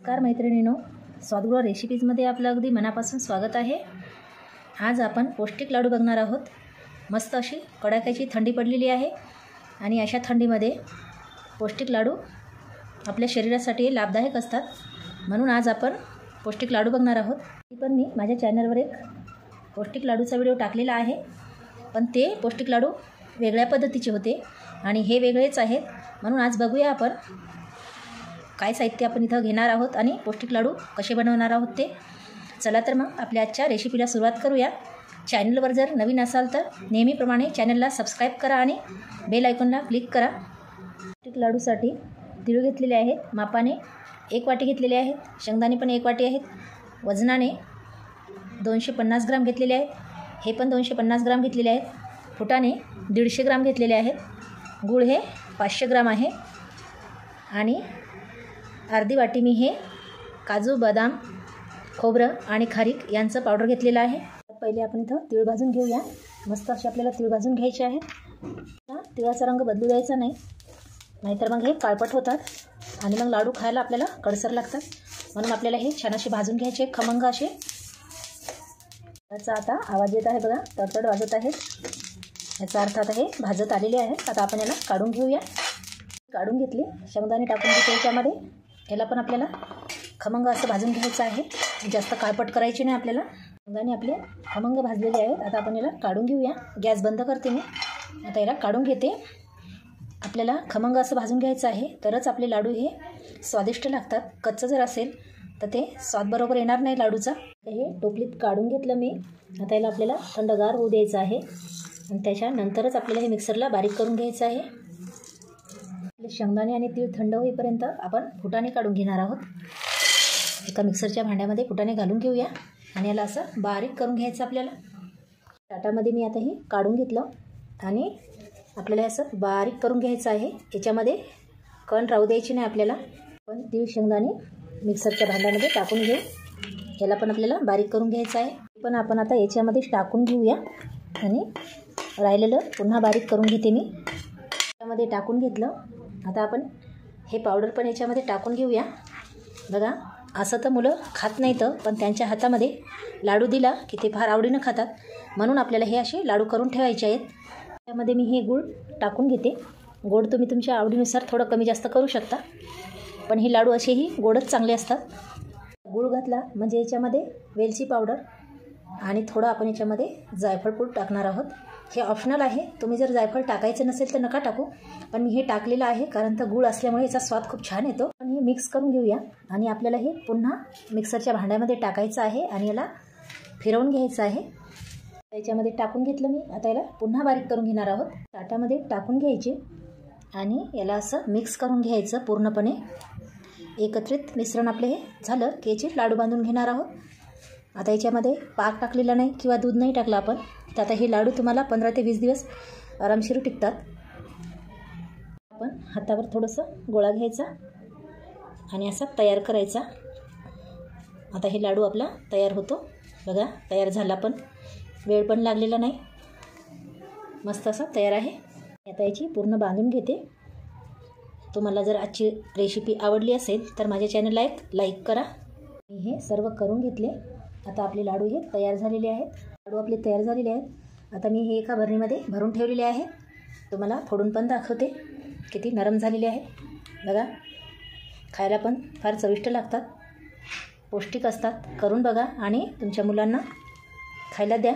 नमस्कार मैत्रिणींनो, स्वादगृह रेसिपीजमध्ये आपलं अगदी मनापासून स्वागत आहे। आज आपण पौष्टिक लाडू बघणार आहोत। मस्त अशी कडाक्याची थंडी पडलेली आहे आणि अशा थंडीमध्ये पौष्टिक लाडू आपल्या शरीरासाठी लाभदायक असतात, म्हणून आज आपण पौष्टिक लाडू बघणार आहोत। पण मी माझ्या चॅनलवर एक पौष्टिक लाडूचा व्हिडिओ टाकलेला आहे, पण ते पौष्टिक लाडू वेगळ्या पद्धतीचे होते आणि हे वेगळेच आहेत, म्हणून आज बघूया आपण काय साहित्य आपण इथं घेणार आहोत आणि पौष्टिक लाडू कसे बनवणार आहोत ते। चला तर मग आपल्या आजच्या रेसिपीला सुरुवात करूया। चॅनलवर जर नवीन असाल तर नेहमीप्रमाणे चॅनलला सबस्क्राईब करा आणि बेल आयकॉनला क्लिक करा। पौष्टिक लाडूसाठी तीळ घेतलेले आहेत, मापाने 1 वाटी घेतलेले आहेत, शेंगदाणे पण 1 वाटी आहेत, वजनाने 250 ग्राम घेतलेले आहेत, हे पण 250 ग्राम घेतलेले आहेत, फुटाणे 150 ग्राम घेतलेले आहेत, गूळ हे 500 ग्राम आहे आणि अर्धी वाटी मी हे काजू, बदाम, खोबरं आणि खारीक यांचं पावडर घेतलेलं आहे। पहिले आपण इथं तीळ भाजून घेऊया। मस्त असे आपल्याला तीळ भाजून घ्यायचे आहेत। तिळाचा रंग बदलू द्यायचा नाही, नाहीतर मग हे काळपट होतात आणि मग लाडू खायला आपल्याला कडसर लागतात, म्हणून आपल्याला हे छान असे भाजून घ्यायचे, खमंग असे। याचा आता आवाज येत आहे बघा, तडतड वाजत आहे, याचा अर्थ आता हे भाजत आलेले आहेत। आता आपण याला काढून घेऊया। काढून घेतले, शेंगदाणे टाकून घेतले याच्यामध्ये। याला पण आपल्याला खमंग असं भाजून घ्यायचं आहे, जास्त काळपट करायची नाही आपल्याला। शेंगदाणे आपले खमंग भाजलेले आहेत। आता आपण याला काढून घेऊया। गॅस बंद करते मी, आता याला काढून घेते। आपल्याला खमंग असं भाजून घ्यायचं आहे, तरच आपले लाडू हे स्वादिष्ट लागतात। कच्चं जर असेल तर ते स्वाद बरोबर येणार नाही लाडूचा। हे टोपलीत काढून घेतलं मी। आता याला आपल्याला थंडगार होऊ द्यायचं आहे आणि त्याच्यानंतरच आपल्याला हे मिक्सरला बारीक करून घ्यायचं आहे। शेंगदाणे आणि तीळ थंड होईपर्यंत आपण फुटाणे काढून घेणार आहोत। एका मिक्सरच्या भांड्यामध्ये फुटाणे घालून घेऊया आणि याला असं बारीक करून घ्यायचं आपल्याला। ताटामध्ये मी आता हे काढून घेतलं आणि आपल्याला असं बारीक करून घ्यायचं आहे। याच्यामध्ये कण राहू द्यायची नाही आपल्याला। पण तीळ शेंगदाणे मिक्सरच्या भांड्यामध्ये टाकून घेऊ, याला पण आपल्याला बारीक करून घ्यायचं आहे। पण आपण आता याच्यामध्ये टाकून घेऊया आणि राहिलेलं पुन्हा बारीक करून घेते मी। याच्यामध्ये टाकून घेतलं। आता आपण हे पावडर पण याच्यामध्ये टाकून घेऊया। बघा, असं तर मुलं खात नाहीत, पण त्यांच्या हातामध्ये लाडू दिला की ते फार आवडीनं खातात, म्हणून आपल्याला हे असे लाडू करून ठेवायचे आहेत। त्यामध्ये मी हे गूळ टाकून घेते। गोड तुम्ही तुमच्या आवडीनुसार थोडं कमी जास्त करू शकता, पण हे लाडू असेही गोडच चांगले असतात। गूळ घातला म्हणजे याच्यामध्ये वेलची पावडर आणि थोडं आपण याच्यामध्ये जायफळ पूड टाकणार आहोत। हे ऑप्शनल आहे, तुम्ही जर जायफळ टाकायचं नसेल तर नका टाकू, पण मी हे टाकलेलं आहे कारण तर गूळ असल्यामुळे याचा स्वाद खूप छान येतो। पण हे मिक्स करून घेऊया आणि आपल्याला हे पुन्हा मिक्सरच्या भांड्यामध्ये टाकायचं आहे आणि याला फिरवून घ्यायचं आहे। याच्यामध्ये टाकून घेतलं मी, आता याला पुन्हा बारीक करून घेणार आहोत। ताटामध्ये टाकून घ्यायचे आणि याला असं मिक्स करून घ्यायचं पूर्णपणे। एकत्रित मिश्रण आपले हे झालं की याचे लाडू बांधून घेणार आहोत। आता याच्यामध्ये पाक टाकलेला नाही किंवा दूध नाही टाकलं आपण, तर आता हे लाडू तुम्हाला 15 ते 20 दिवस आरामशीर टिकतात। आपण हातावर थोडंसं गोळा घ्यायचा आणि असा तयार करायचा। आता हे लाडू आपला तयार होतो बघा, तयार झाला, पण वेळ पण लागलेला नाही, मस्त असा तयार आहे। आता याची पूर्ण बांधून घेते। तुम्हाला जर आजची रेसिपी आवडली असेल तर माझ्या चॅनलला एक लाईक करा। मी हे सर्व करून घेतले। आता आपले लाडू हे तयार झालेले आहेत। लाडू आपले तयार झालेले आहेत। आता मी हे एका भरणीमध्ये भरून ठेवलेले आहे। तुम्हाला फोडून पण दाखवते किती नरम झालेले आहे बघा। खायला पण फार चविष्ट लागतात, पौष्टिक असतात। करून बघा आणि तुमच्या मुलांना खायला द्या।